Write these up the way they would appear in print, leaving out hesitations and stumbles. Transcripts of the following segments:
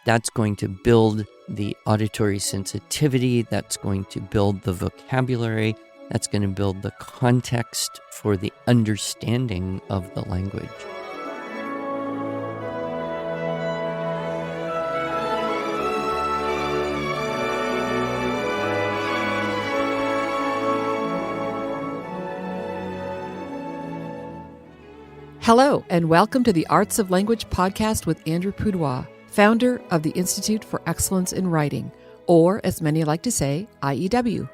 That's going to build the auditory sensitivity. That's going to build the vocabulary. That's going to build the context for the understanding of the language. Hello, and welcome to the Arts of Language podcast with Andrew Pudewa, founder of the Institute for Excellence in Writing, or as many like to say, IEW.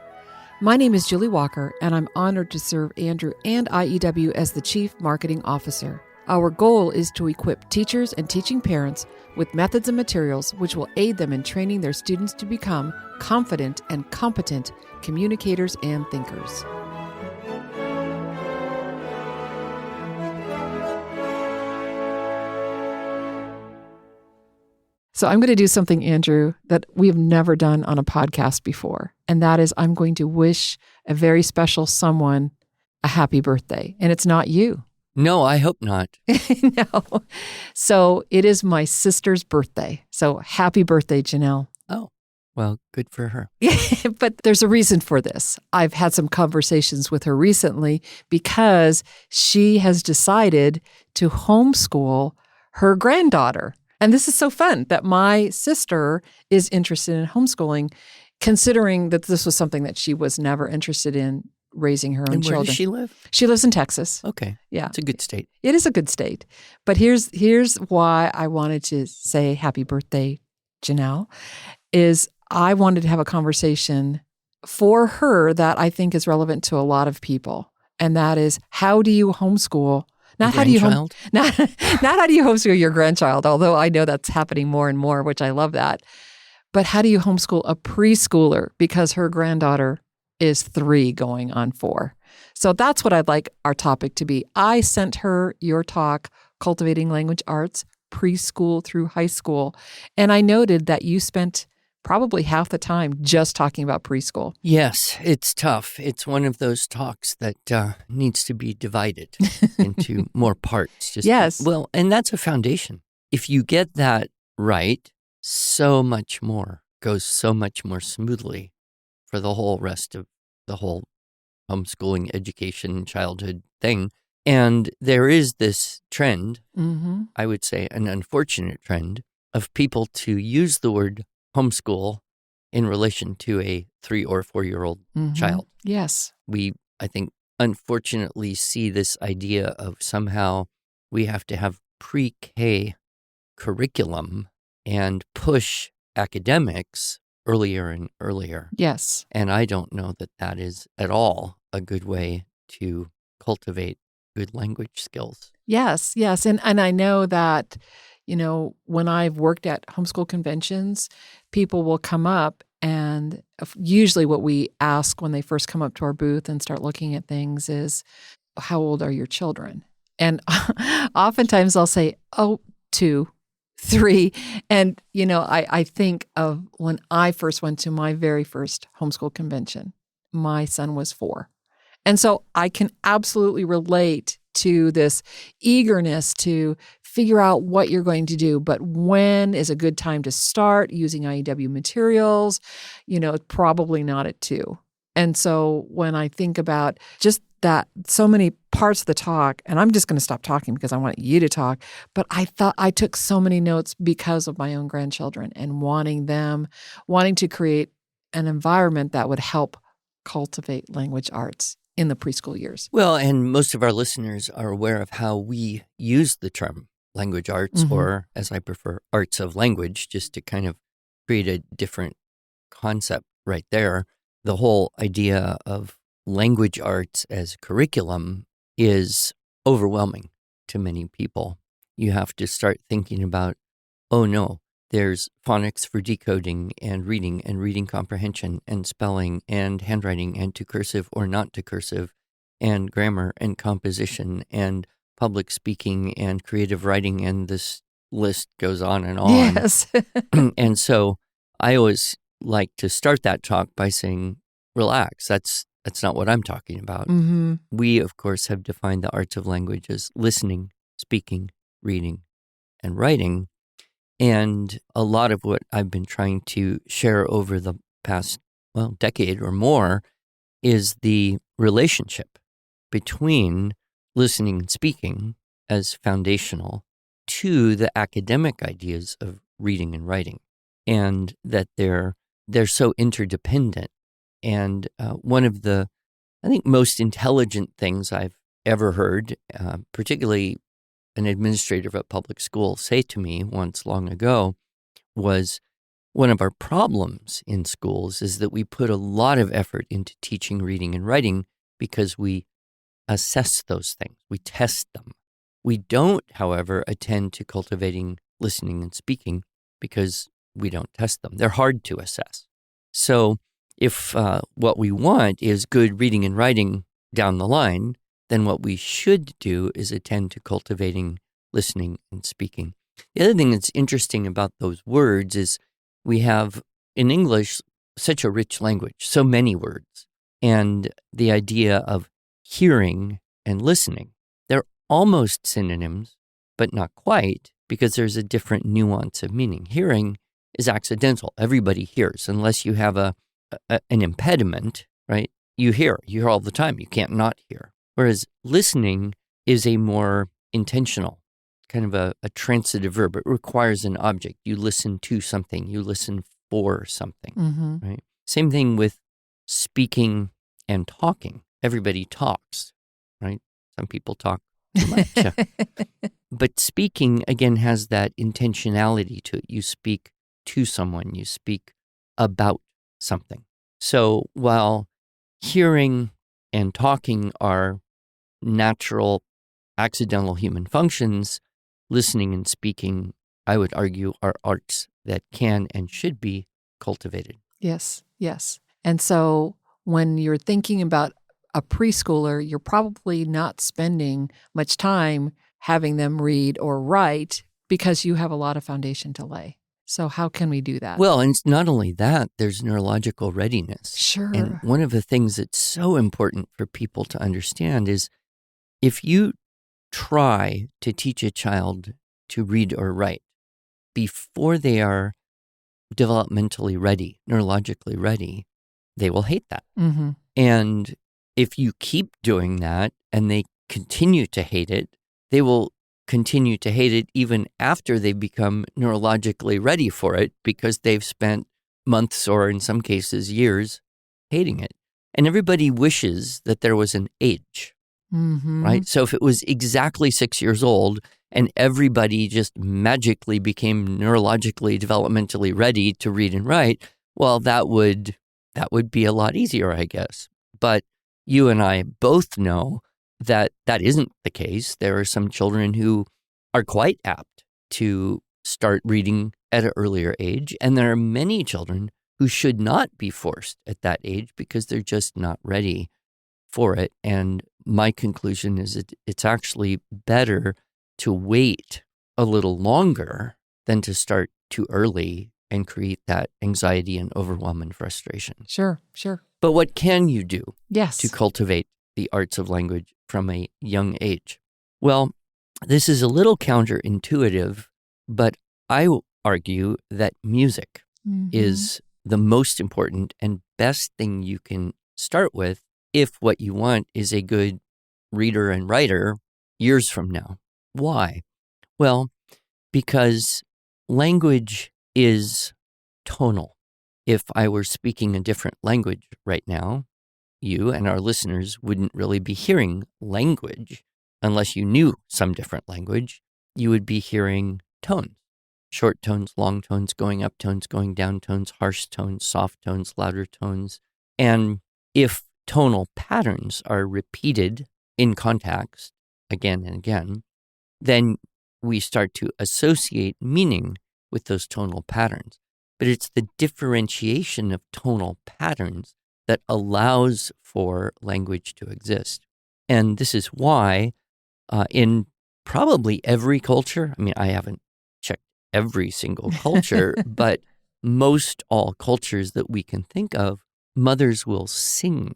My name is Julie Walker, and I'm honored to serve Andrew and IEW as the Chief Marketing Officer. Our goal is to equip teachers and teaching parents with methods and materials which will aid them in training their students to become confident and competent communicators and thinkers. So I'm going to do something, Andrew, that we have never done on a podcast before. And that is I'm going to wish a very special someone a happy birthday. And it's not you. No, I hope not. No. So it is my sister's birthday. So happy birthday, Janelle. Oh, well, good for her. But there's a reason for this. I've had some conversations with her recently because she has decided to homeschool her granddaughter. And this is so fun that my sister is interested in homeschooling, considering that this was something that she was never interested in, raising her own children. Where does she live? She lives in Texas. Okay. Yeah. It's a good state. It is a good state. But here's why I wanted to say happy birthday, Janelle, is I wanted to have a conversation for her that I think is relevant to a lot of people. And that is, how do you homeschool? Not how do you not how do you homeschool your grandchild, although I know that's happening more and more, which I love that. But how do you homeschool a preschooler? Because her granddaughter is 3 going on 4. So that's what I'd like our topic to be. I sent her your talk, Cultivating Language Arts, preschool through high school. And I noted that you spent probably half the time just talking about preschool. Yes, it's tough. It's one of those talks that needs to be divided into more parts. Yes. Well, and that's a foundation. If you get that right, so much more goes so much more smoothly for the whole rest of the whole homeschooling, education, childhood thing. And there is this trend, I would say an unfortunate trend, of people to use the word homeschool in relation to a 3 or 4-year-old child. Yes. We, I think, unfortunately see this idea of somehow we have to have pre-K curriculum and push academics earlier and earlier. Yes. And I don't know that that is at all a good way to cultivate good language skills. Yes. And I know that, you know, when I've worked at homeschool conventions, people will come up and usually what we ask when they first come up to our booth and start looking at things is, how old are your children? And oftentimes I'll say, 2, 3. And, you know, I think of when I first went to my very first homeschool convention, my son was 4. And so I can absolutely relate to this eagerness to figure out what you're going to do, but when is a good time to start using IEW materials? You know, it's probably not at 2. And so when I think about just that, so many parts of the talk, and I'm just going to stop talking because I want you to talk, but I thought I took so many notes because of my own grandchildren and wanting to create an environment that would help cultivate language arts in the preschool years. Well, and most of our listeners are aware of how we use the term language arts, or as I prefer, arts of language, just to kind of create a different concept right there. The whole idea of language arts as curriculum is overwhelming to many people. You have to start thinking about, oh no, there's phonics for decoding and reading comprehension and spelling and handwriting and to cursive or not to cursive and grammar and composition and public speaking and creative writing, and this list goes on and on. Yes. And so I always like to start that talk by saying, relax, that's not what I'm talking about. We, of course, have defined the arts of language as listening, speaking, reading, and writing. And a lot of what I've been trying to share over the past, decade or more is the relationship between listening and speaking as foundational to the academic ideas of reading and writing, and that they're so interdependent. And one of the, I think, most intelligent things I've ever heard, particularly an administrator of a public school say to me once long ago, was one of our problems in schools is that we put a lot of effort into teaching reading and writing because we assess those things. We test them. We don't, however, attend to cultivating listening and speaking because we don't test them. They're hard to assess. So if what we want is good reading and writing down the line, then what we should do is attend to cultivating listening and speaking. The other thing that's interesting about those words is we have in English such a rich language, so many words, and the idea of hearing and listening, they're almost synonyms, but not quite, because there's a different nuance of meaning. Hearing is accidental. Everybody hears, unless you have an impediment, right? You hear all the time. You can't not hear. Whereas listening is a more intentional, kind of a transitive verb. It requires an object. You listen to something. You listen for something, right? Same thing with speaking and talking. Everybody talks, right? Some people talk too much. But speaking, again, has that intentionality to it. You speak to someone. You speak about something. So while hearing and talking are natural, accidental human functions, listening and speaking, I would argue, are arts that can and should be cultivated. Yes, yes. And so when you're thinking about a preschooler, you're probably not spending much time having them read or write because you have a lot of foundation to lay. So how can we do that? Well, and it's not only that, there's neurological readiness. Sure. And one of the things that's so important for people to understand is if you try to teach a child to read or write before they are developmentally ready, neurologically ready, they will hate that. And if you keep doing that and they continue to hate it, they will continue to hate it even after they become neurologically ready for it because they've spent months or in some cases years hating it. And everybody wishes that there was an age, right? So if it was exactly 6 years old and everybody just magically became neurologically, developmentally ready to read and write, well, that would be a lot easier, I guess. But you and I both know that that isn't the case. There are some children who are quite apt to start reading at an earlier age, and there are many children who should not be forced at that age because they're just not ready for it. And my conclusion is that it's actually better to wait a little longer than to start too early and create that anxiety and overwhelm and frustration. Sure, sure. But what can you do Yes. to cultivate the arts of language from a young age? Well, this is a little counterintuitive, but I argue that music is the most important and best thing you can start with if what you want is a good reader and writer years from now. Why? Well, because language is tonal. If I were speaking a different language right now, you and our listeners wouldn't really be hearing language unless you knew some different language. You would be hearing tones, short tones, long tones, going up tones, going down tones, harsh tones, soft tones, louder tones. And if tonal patterns are repeated in context again and again, then we start to associate meaning with those tonal patterns. But it's the differentiation of tonal patterns that allows for language to exist. And this is why in probably every culture, I mean, I haven't checked every single culture, but most all cultures that we can think of, mothers will sing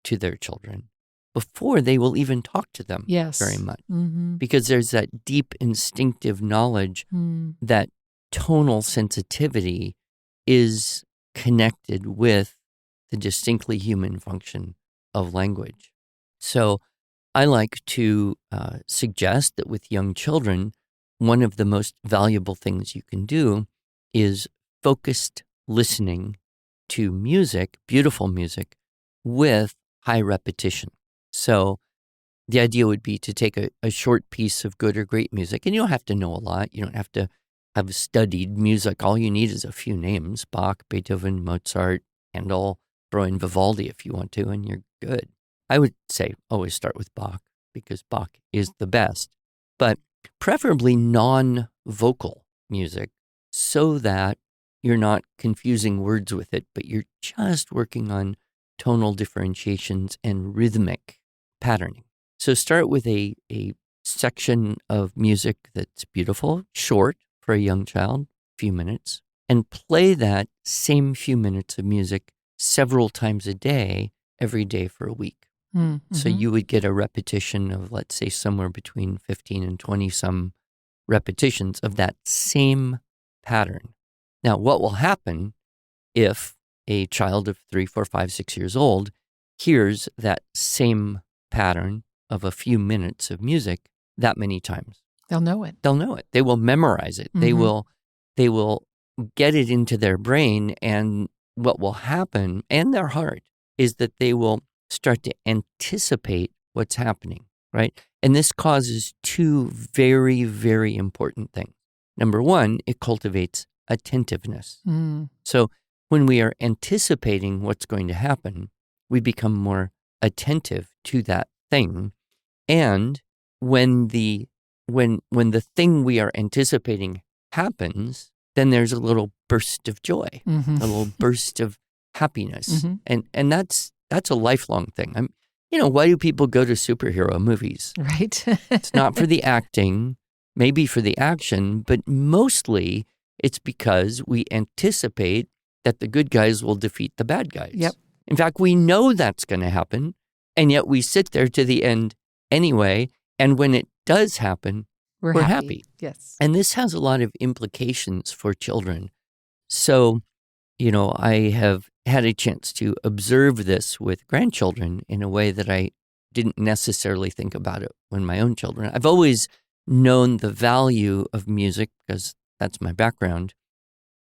to their children before they will even talk to them very much. Because there's that deep instinctive knowledge that tonal sensitivity is connected with the distinctly human function of language. So I like to suggest that with young children, one of the most valuable things you can do is focused listening to music, beautiful music, with high repetition. So the idea would be to take a short piece of good or great music, and you don't have to know a lot. You don't have to have studied music. All you need is a few names: Bach, Beethoven, Mozart, Handel. Throw in Vivaldi if you want to, and you're good. I would say always start with Bach because Bach is the best, but preferably non-vocal music so that you're not confusing words with it, but you're just working on tonal differentiations and rhythmic patterning. So start with a section of music that's beautiful, short for a young child, few minutes, and play that same few minutes of music several times a day, every day for a week. Mm-hmm. So you would get a repetition of, let's say, somewhere between 15 and 20 some repetitions of that same pattern. Now, what will happen if a child of 3, 4, 5, 6 years old hears that same pattern of a few minutes of music that many times? They'll know it. They'll know it. They will memorize it. Mm-hmm. They will get it into their brain, and what will happen, and their heart, is that they will start to anticipate what's happening, right? And this causes two very, very important things. Number one, it cultivates attentiveness. Mm. So when we are anticipating what's going to happen, we become more attentive to that thing. And when the thing we are anticipating happens, then there's a little burst of joy, Mm-hmm. a little burst of happiness. Mm-hmm. And that's a lifelong thing. Why do people go to superhero movies? Right. It's not for the acting, maybe for the action, but mostly it's because we anticipate that the good guys will defeat the bad guys. Yep. In fact, we know that's going to happen, and yet we sit there to the end anyway, and when it does happen, we're happy. Yes. And this has a lot of implications for children. So, I have had a chance to observe this with grandchildren in a way that I didn't necessarily think about it when my own children. I've always known the value of music because that's my background,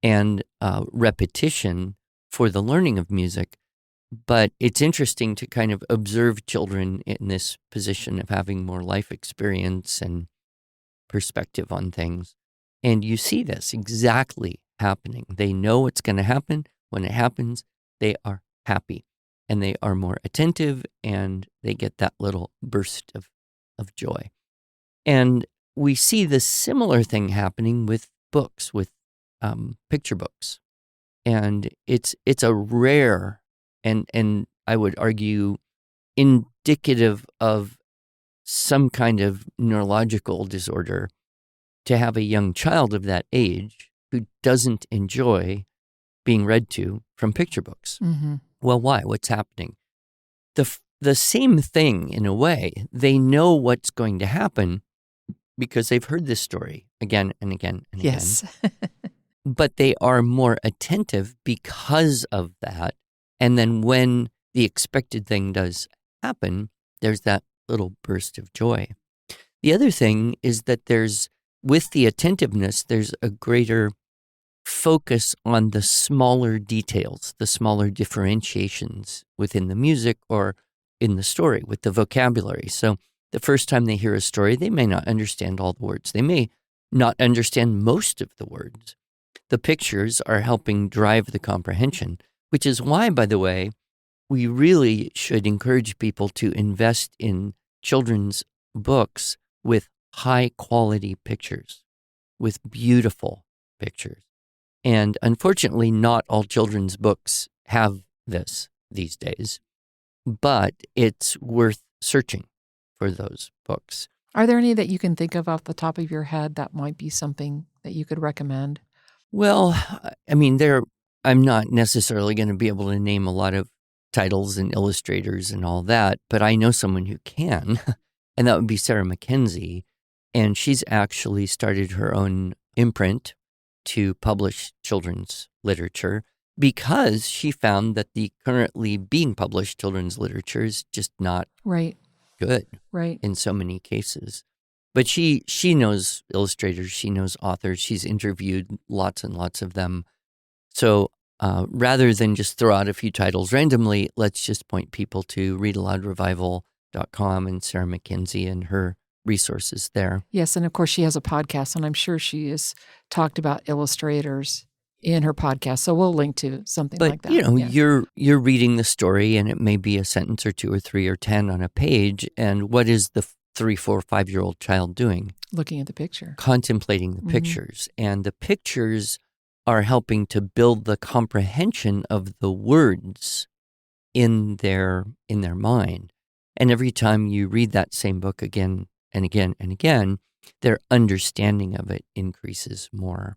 and repetition for the learning of music. But it's interesting to kind of observe children in this position of having more life experience and perspective on things. And you see this exactly happening. They know what's going to happen. When it happens, they are happy and they are more attentive and they get that little burst of joy. And we see the similar thing happening with books, with picture books. And it's a rare and I would argue indicative of some kind of neurological disorder to have a young child of that age who doesn't enjoy being read to from picture books. Mm-hmm. Well, why? What's happening? The same thing in a way. They know what's going to happen because they've heard this story again and again and Yes. again. But they are more attentive because of that. And then when the expected thing does happen, there's that little burst of joy. The other thing is that with the attentiveness, there's a greater focus on the smaller details, the smaller differentiations within the music or in the story with the vocabulary. So the first time they hear a story, they may not understand all the words. They may not understand most of the words. The pictures are helping drive the comprehension, which is why, by the way, we really should encourage people to invest in children's books with high-quality pictures, with beautiful pictures. And unfortunately, not all children's books have this these days, but it's worth searching for those books. Are there any that you can think of off the top of your head that might be something that you could recommend? Well, I mean, I'm not necessarily going to be able to name a lot of titles and illustrators and all that, but I know someone who can, and that would be Sarah Mackenzie. And she's actually started her own imprint to publish children's literature because she found that the currently being published children's literature is just not good in so many cases. But she knows illustrators, she knows authors, she's interviewed lots and lots of them. So rather than just throw out a few titles randomly, let's just point people to readaloudrevival.com and Sarah McKenzie and her resources there. Yes, and of course she has a podcast, and I'm sure she has talked about illustrators in her podcast. So we'll link to something like that. But you're reading the story, and it may be a sentence or 2 or 3 or 10 on a page. And what is the 3, 4, 5-year-old child doing? Looking at the picture, contemplating the pictures, and the pictures are helping to build the comprehension of the words in their mind. And every time you read that same book again and again and again, their understanding of it increases more.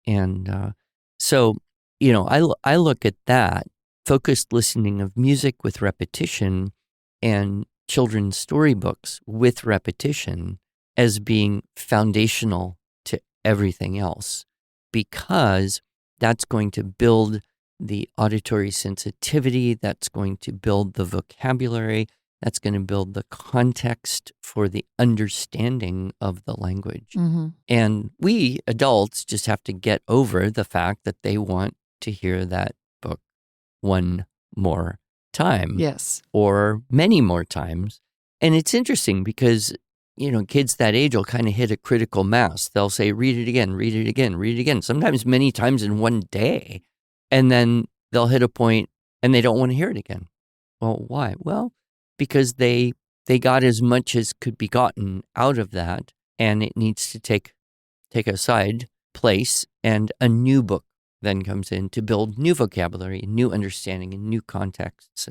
And so, I look at that focused listening of music with repetition and children's storybooks with repetition as being foundational to everything else, because that's going to build the auditory sensitivity, that's going to build the vocabulary, that's going to build the context for the understanding of the language. And we adults just have to get over the fact that they want to hear that book one more time. Yes. Or many more times. And it's interesting because, kids that age will kind of hit a critical mass. They'll say, read it again, read it again, read it again, sometimes many times in one day. And then they'll hit a point and they don't want to hear it again. Well, why? Well, because they got as much as could be gotten out of that, and it needs to take a side place, and a new book then comes in to build new vocabulary, new understanding, and new contexts.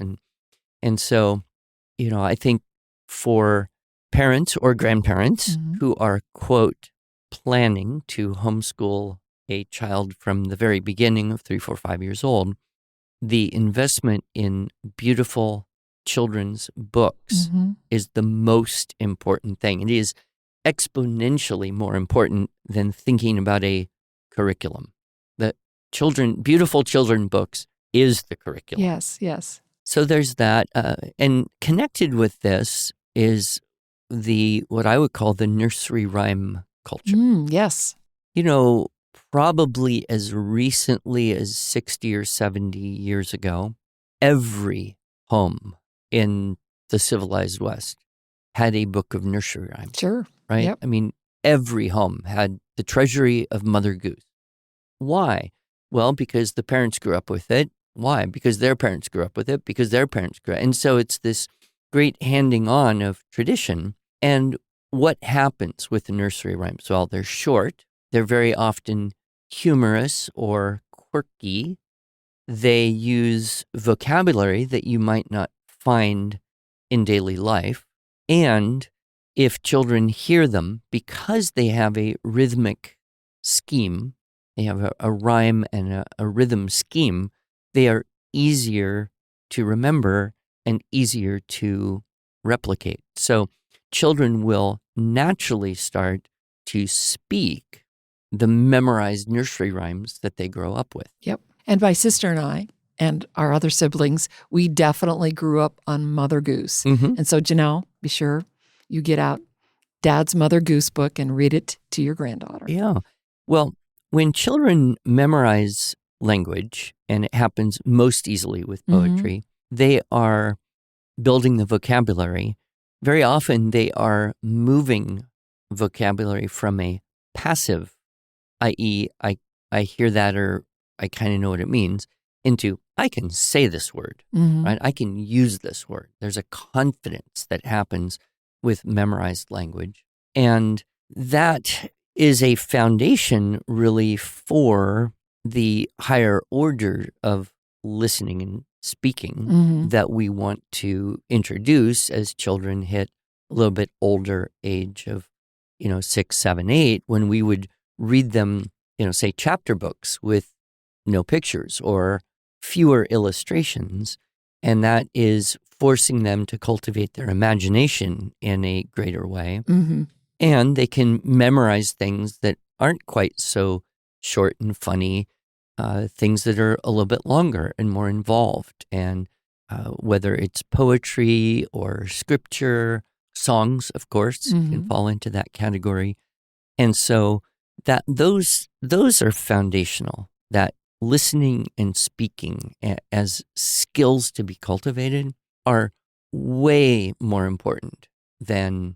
And so, I think for parents or grandparents who are, quote, planning to homeschool a child from the very beginning of 3, 4, 5 years old, the investment in beautiful children's books is the most important thing. It is exponentially more important than thinking about a curriculum. The beautiful children books is the curriculum. Yes. So there's that. And connected with this is what I would call the nursery rhyme culture. Yes. Probably as recently as 60 or 70 years ago, every home in the civilized West had a book of nursery rhymes. Sure. Right? Yep. I mean, every home had the treasury of Mother Goose. Why? Well, because the parents grew up with it. Why? Because their parents grew up with it, because their parents grew up. And so it's this great handing on of tradition. And what happens with the nursery rhymes? Well, they're short. They're very often humorous or quirky. They use vocabulary that you might not find in daily life. And if children hear them, because they have a rhythmic scheme, they have a rhyme and a rhythm scheme, they are easier to remember and easier to replicate. So children will naturally start to speak the memorized nursery rhymes that they grow up with. Yep. And my sister and I and our other siblings, we definitely grew up on Mother Goose. And so, Janelle, be sure you get out Dad's Mother Goose book and read it to your granddaughter. Yeah. Well, when children memorize language, and it happens most easily with poetry, they are building the vocabulary. Very often they are moving vocabulary from a passive, i.e., I hear that or I kind of know what it means, into I can say this word, right? I can use this word. There's a confidence that happens with memorized language. And that is a foundation really for the higher order of listening and speaking that we want to introduce as children hit a little bit older age of, 6, 7, 8, when we would read them, say chapter books with no pictures or fewer illustrations. And that is forcing them to cultivate their imagination in a greater way. And they can memorize things that aren't quite so short and funny, things that are a little bit longer and more involved. And whether it's poetry or scripture, songs, of course, can fall into that category. And so that those are foundational, that listening and speaking as skills to be cultivated are way more important than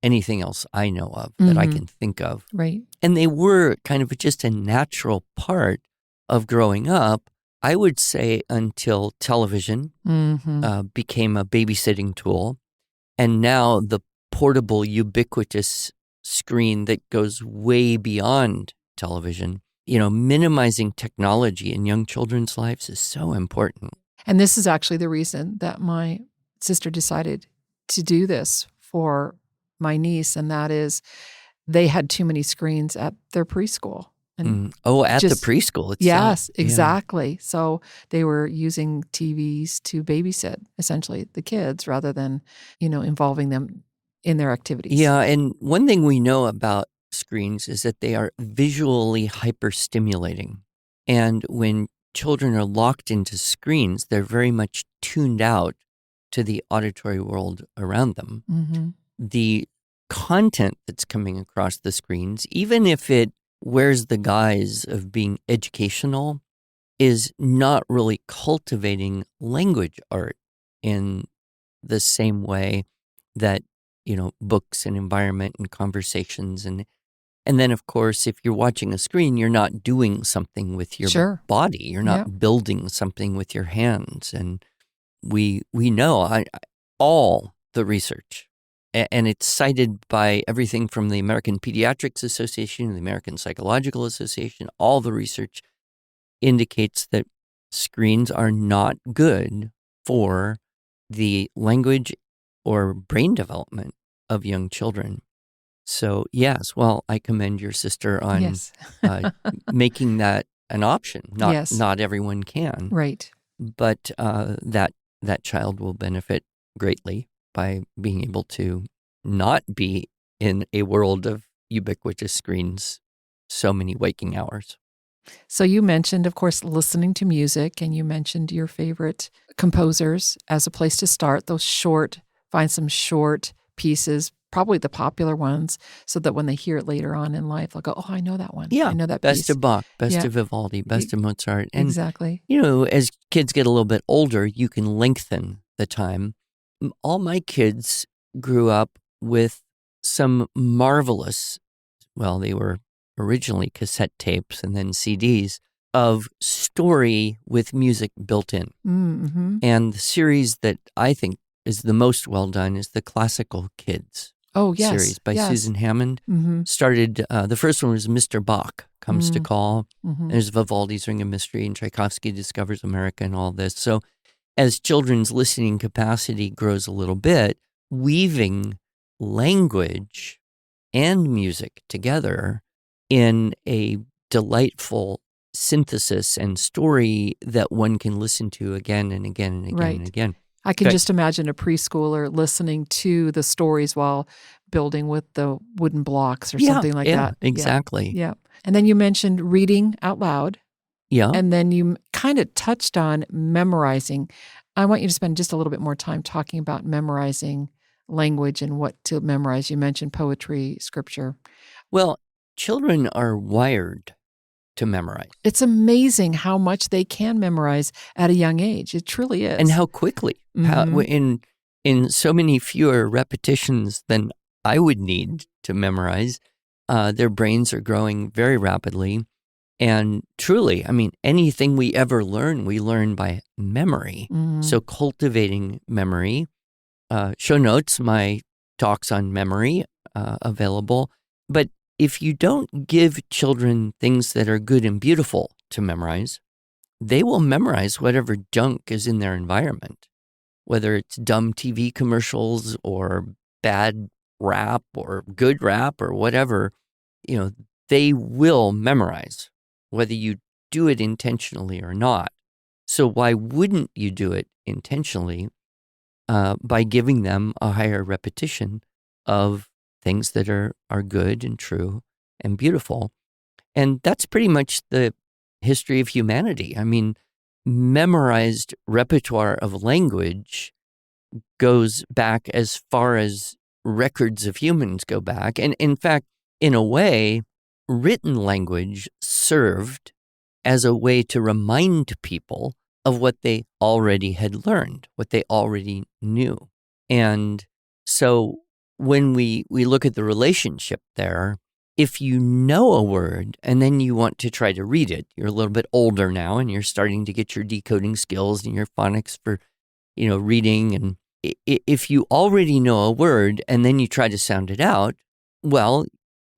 anything else I know of that I can think of. Right. And they were kind of just a natural part of growing up, I would say, until television became a babysitting tool. And now the portable, ubiquitous screen that goes way beyond television. Minimizing technology in young children's lives is so important. And this is actually the reason that my sister decided to do this for my niece, and that is they had too many screens at their preschool. And the preschool itself. Yes, exactly. Yeah. So they were using TVs to babysit, essentially, the kids rather than, involving them in their activities. Yeah, and one thing we know about screens is that they are visually hyperstimulating. And when children are locked into screens, they're very much tuned out to the auditory world around them. The content that's coming across the screens, even if it wears the guise of being educational, is not really cultivating language art in the same way that, books and environment and conversations. And then, of course, if you're watching a screen, you're not doing something with your body. You're not building something with your hands. And we know all the research, and it's cited by everything from the American Pediatrics Association, the American Psychological Association. All the research indicates that screens are not good for the language or brain development of young children. So, yes, well, I commend your sister on making that an option. Not everyone can. Right. But that child will benefit greatly by being able to not be in a world of ubiquitous screens so many waking hours. So you mentioned, of course, listening to music, and you mentioned your favorite composers as a place to start. Find some short pieces, probably the popular ones, so that when they hear it later on in life, they'll go, "Oh, I know that one. Yeah, I know that best piece." of Bach, best of Vivaldi, best of Mozart. And, exactly. As kids get a little bit older, you can lengthen the time. All my kids grew up with some marvelous, they were originally cassette tapes and then CDs of story with music built in. And the series that I think is the most well done is the Classical Kids series by Susan Hammond. Started, the first one was Mr. Bach Comes to Call. There's Vivaldi's Ring of Mystery, and Tchaikovsky Discovers America, and all this. So as children's listening capacity grows a little bit, weaving language and music together in a delightful synthesis and story that one can listen to again and again and again and again. I can just imagine a preschooler listening to the stories while building with the wooden blocks or something like that. Exactly. Yeah. And then you mentioned reading out loud. Yeah. And then you kind of touched on memorizing. I want you to spend just a little bit more time talking about memorizing language and what to memorize. You mentioned poetry, scripture. Well, children are wired to memorize. It's amazing how much they can memorize at a young age. It truly is. And how quickly. How, in so many fewer repetitions than I would need to memorize, their brains are growing very rapidly. And truly, anything we ever learn, we learn by memory. So cultivating memory. Show notes, my talks on memory available. But if you don't give children things that are good and beautiful to memorize, they will memorize whatever junk is in their environment, whether it's dumb TV commercials or bad rap or good rap or whatever. They will memorize, whether you do it intentionally or not. So why wouldn't you do it intentionally by giving them a higher repetition of things that are good and true and beautiful? And that's pretty much the history of humanity. I mean, memorized repertoire of language goes back as far as records of humans go back. And in fact, in a way, written language served as a way to remind people of what they already had learned, what they already knew. And so when we look at the relationship there, if you know a word and then you want to try to read it, you're a little bit older now and you're starting to get your decoding skills and your phonics for, reading. And if you already know a word and then you try to sound it out, well,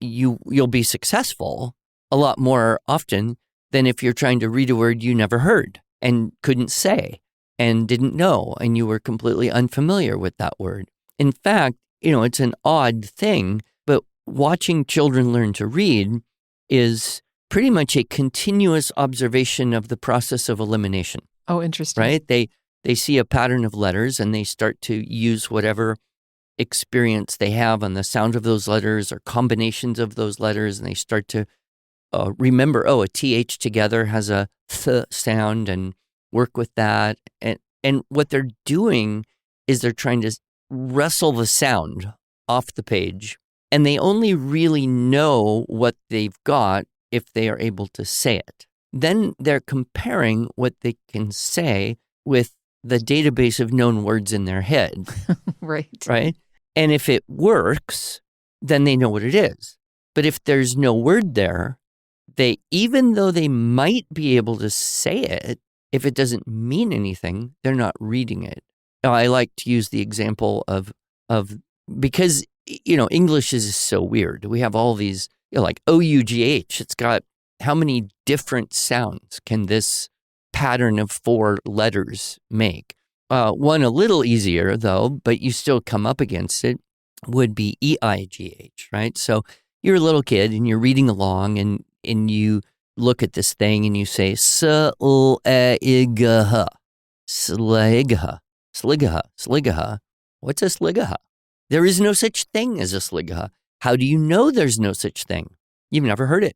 you'll be successful a lot more often than if you're trying to read a word you never heard and couldn't say and didn't know, and you were completely unfamiliar with that word. In fact, it's an odd thing, but watching children learn to read is pretty much a continuous observation of the process of elimination. Oh, interesting. Right? They see a pattern of letters and they start to use whatever experience they have on the sound of those letters or combinations of those letters, and they start to remember, a TH together has a th sound, and work with that. And what they're doing is they're trying to wrestle the sound off the page, and they only really know what they've got if they are able to say it. Then they're comparing what they can say with the database of known words in their head. Right? And if it works, then they know what it is. But if there's no word there, even though they might be able to say it, if it doesn't mean anything, they're not reading it. Now, I like to use the example of because, English is so weird. We have all these, like OUGH. It's got how many different sounds can this pattern of 4 letters make? One a little easier, though, but you still come up against it, would be EIGH, right? So you're a little kid and you're reading along and you look at this thing and you say, sligaha, sligaha, sligaha, sligaha. What's a sligaha? There is no such thing as a sligaha. How do you know there's no such thing? You've never heard it.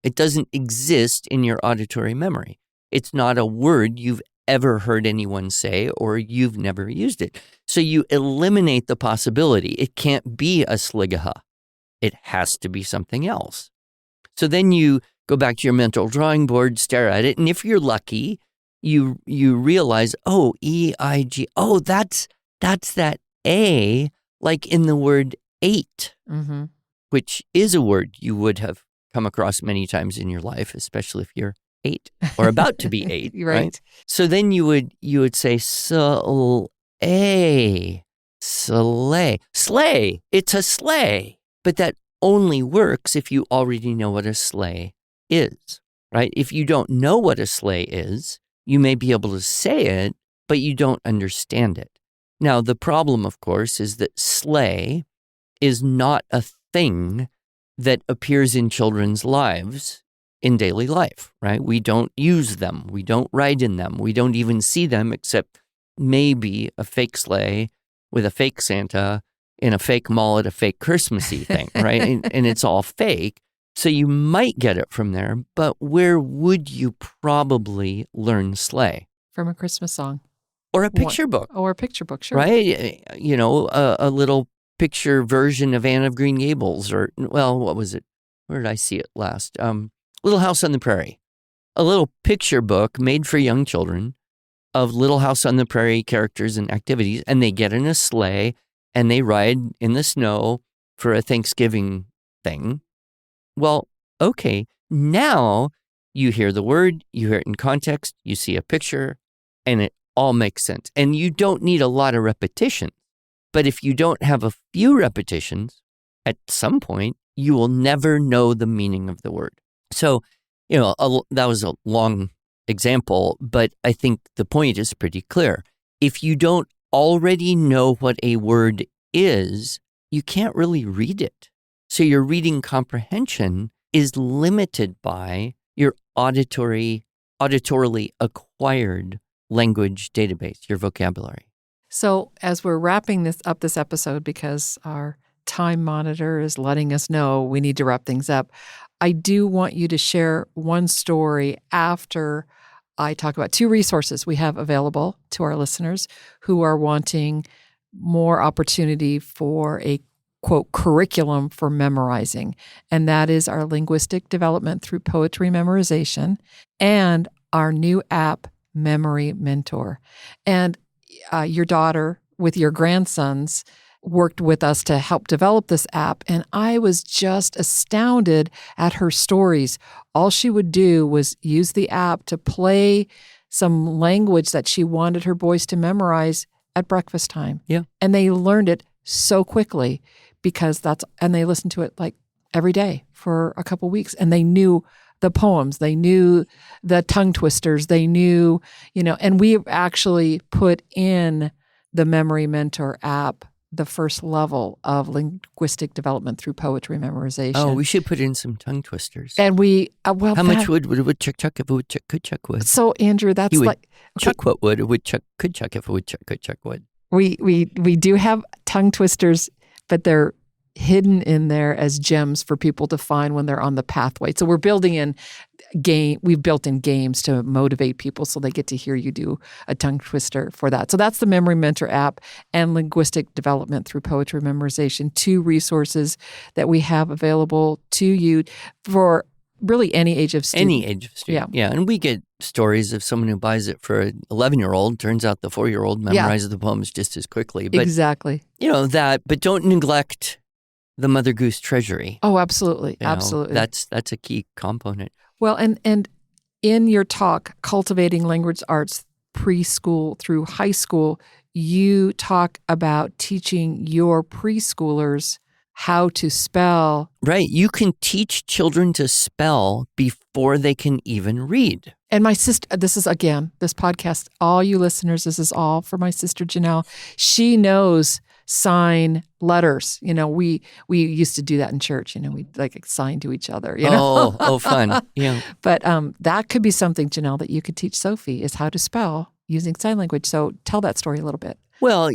It doesn't exist in your auditory memory. It's not a word you've ever heard anyone say, or you've never used it. So you eliminate the possibility. It can't be a sligaha. It has to be something else. So then you go back to your mental drawing board, stare at it, and if you're lucky, you realize, E-I-G, that's that A, like in the word 8, which is a word you would have come across many times in your life, especially if you're 8 or about to be 8. right? So then you would say, sleigh, sleigh. It's a sleigh. But that only works if you already know what a sleigh is, right? If you don't know what a sleigh is, you may be able to say it, but you don't understand it. Now, the problem, of course, is that sleigh is not a thing that appears in children's lives in daily life, right? We don't use them. We don't ride in them. We don't even see them except maybe a fake sleigh with a fake Santa in a fake mall at a fake Christmassy thing, right? and it's all fake. So you might get it from there, but where would you probably learn sleigh? From a Christmas song. Or a picture book. Or a picture book, sure. Right? A little picture version of Anne of Green Gables, or, what was it? Where did I see it last? Little House on the Prairie. A little picture book made for young children of Little House on the Prairie characters and activities, and they get in a sleigh and they ride in the snow for a Thanksgiving thing. Well, okay, now you hear the word, you hear it in context, you see a picture, and it all makes sense. And you don't need a lot of repetition. But if you don't have a few repetitions, at some point, you will never know the meaning of the word. So, that was a long example, but I think the point is pretty clear. If you don't already know what a word is, you can't really read it. So your reading comprehension is limited by your auditorily acquired language database, your vocabulary. So as we're wrapping this episode, because our time monitor is letting us know we need to wrap things up, I do want you to share one story after I talk about 2 resources we have available to our listeners who are wanting more opportunity for a, quote, curriculum for memorizing. And that is our linguistic development through poetry memorization and our new app, Memory Mentor. And your daughter with your grandsons worked with us to help develop this app, and I was just astounded at her stories. All she would do was use the app to play some language that she wanted her boys to memorize at breakfast time. Yeah. And they learned it so quickly and they listened to it like every day for a couple weeks, and they knew the poems, they knew the tongue twisters, they knew, and we actually put in the Memory Mentor app the first level of linguistic development through poetry memorization. Oh, we should put in some tongue twisters. And we, how much would a woodchuck chuck if a woodchuck could chuck wood? So, Andrew, that's like... Chuck what would a woodchuck could chuck if a woodchuck could chuck wood? We do have tongue twisters, but they're hidden in there as gems for people to find when they're on the pathway. So we've built in games to motivate people so they get to hear you do a tongue twister for that. So that's the Memory Mentor app and linguistic development through poetry memorization, 2 resources that we have available to you for really any age of student. Any age of student. Yeah. And we get stories of someone who buys it for an 11-year-old. Turns out the 4-year-old memorizes the poems just as quickly. But, exactly. But don't neglect the Mother Goose treasury. Oh, absolutely. Absolutely. That's a key component. Well, and in your talk, Cultivating Language Arts Preschool through High School, you talk about teaching your preschoolers how to spell. Right. You can teach children to spell before they can even read. And my sister, this podcast, all you listeners, this is all for my sister Janelle. She knows sign letters. We used to do that in church. We'd like sign to each other. Oh, fun. Yeah. But that could be something, Janelle, that you could teach Sophie is how to spell using sign language. So tell that story a little bit. Well,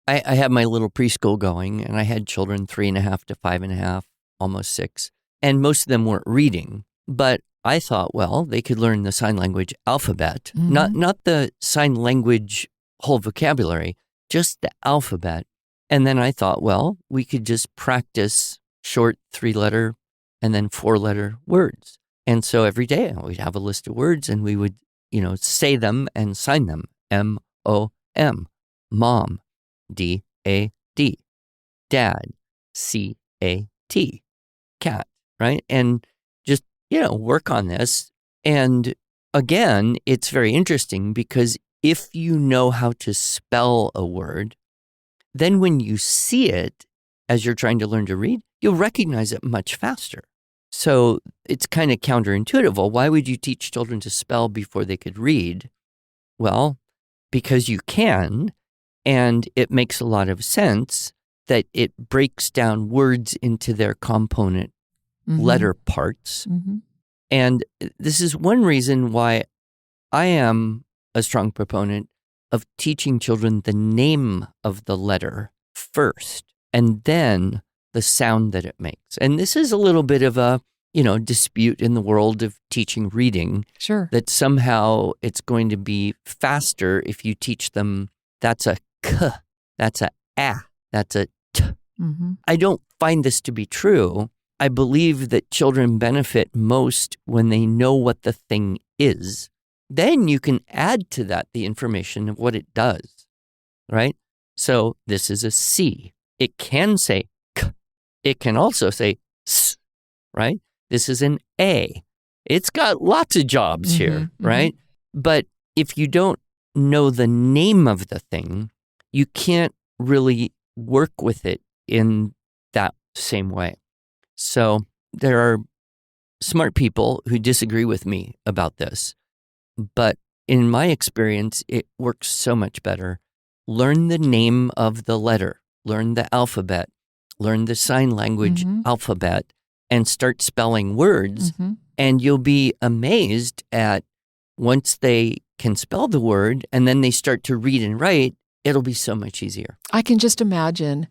I have my little preschool going, and I had children 3.5 to 5.5, almost 6, and most of them weren't reading. But I thought, well, they could learn the sign language alphabet, not the sign language whole vocabulary, just the alphabet. And then I thought, well, we could just practice short 3-letter and then 4-letter words. And so every day we'd have a list of words, and we would, say them and sign them. M-O-M, mom. D-A-D, dad, C-A-T, cat, right? And just, work on this. And again, it's very interesting because if you know how to spell a word, then when you see it as you're trying to learn to read, you'll recognize it much faster. So it's kind of counterintuitive. Well, why would you teach children to spell before they could read? Well, because you can. And it makes a lot of sense that it breaks down words into their component letter parts. Mm-hmm. And this is one reason why I am a strong proponent of teaching children the name of the letter first, and then the sound that it makes. And this is a little bit of a, dispute in the world of teaching reading. Sure. That somehow it's going to be faster if you teach them that's a K, that's a that's a T. Mm-hmm. I don't find this to be true. I believe that children benefit most when they know what the thing is. Then you can add to that the information of what it does, right? So this is a C. It can say K. It can also say S, right? This is an A. It's got lots of jobs here, right? Mm-hmm. But if you don't know the name of the thing, you can't really work with it in that same way. So there are smart people who disagree with me about this, but in my experience, it works so much better. Learn the name of the letter, learn the alphabet, learn the sign language alphabet, and start spelling words, and you'll be amazed at once they can spell the word and then they start to read and write, it'll be so much easier. I can just imagine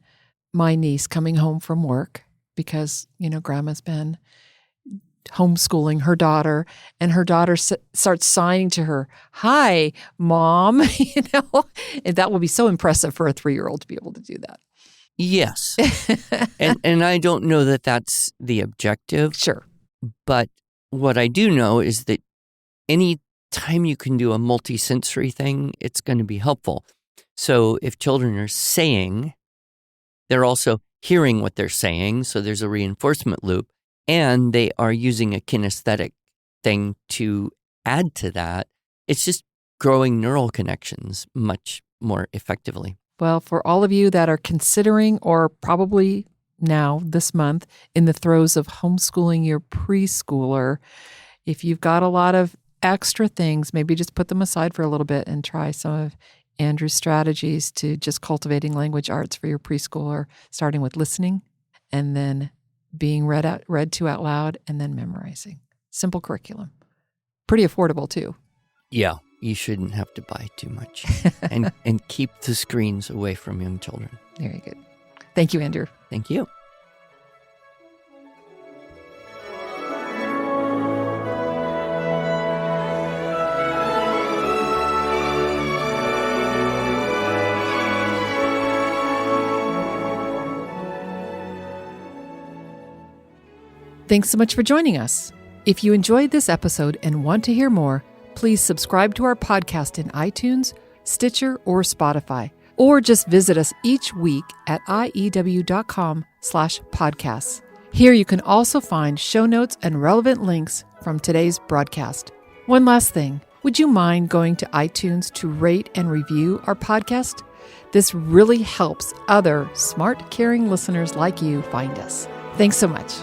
my niece coming home from work because, grandma's been homeschooling her daughter, and her daughter starts signing to her, "Hi, Mom." And that will be so impressive for a 3-year-old to be able to do that. Yes. and I don't know that that's the objective. Sure. But what I do know is that any time you can do a multisensory thing, it's going to be helpful. So if children are saying, they're also hearing what they're saying. So there's a reinforcement loop, and they are using a kinesthetic thing to add to that. It's just growing neural connections much more effectively. Well, for all of you that are considering, or probably now this month, in the throes of homeschooling your preschooler, if you've got a lot of extra things, maybe just put them aside for a little bit and try some of Andrew's strategies to just cultivating language arts for your preschooler, starting with listening and then being read to out loud and then memorizing. Simple curriculum. Pretty affordable too. Yeah, you shouldn't have to buy too much. and keep the screens away from young children. Very good. Thank you, Andrew. Thank you. Thanks so much for joining us. If you enjoyed this episode and want to hear more, please subscribe to our podcast in iTunes, Stitcher, or Spotify, or just visit us each week at iew.com/podcasts. Here you can also find show notes and relevant links from today's broadcast. One last thing, would you mind going to iTunes to rate and review our podcast? This really helps other smart, caring listeners like you find us. Thanks so much.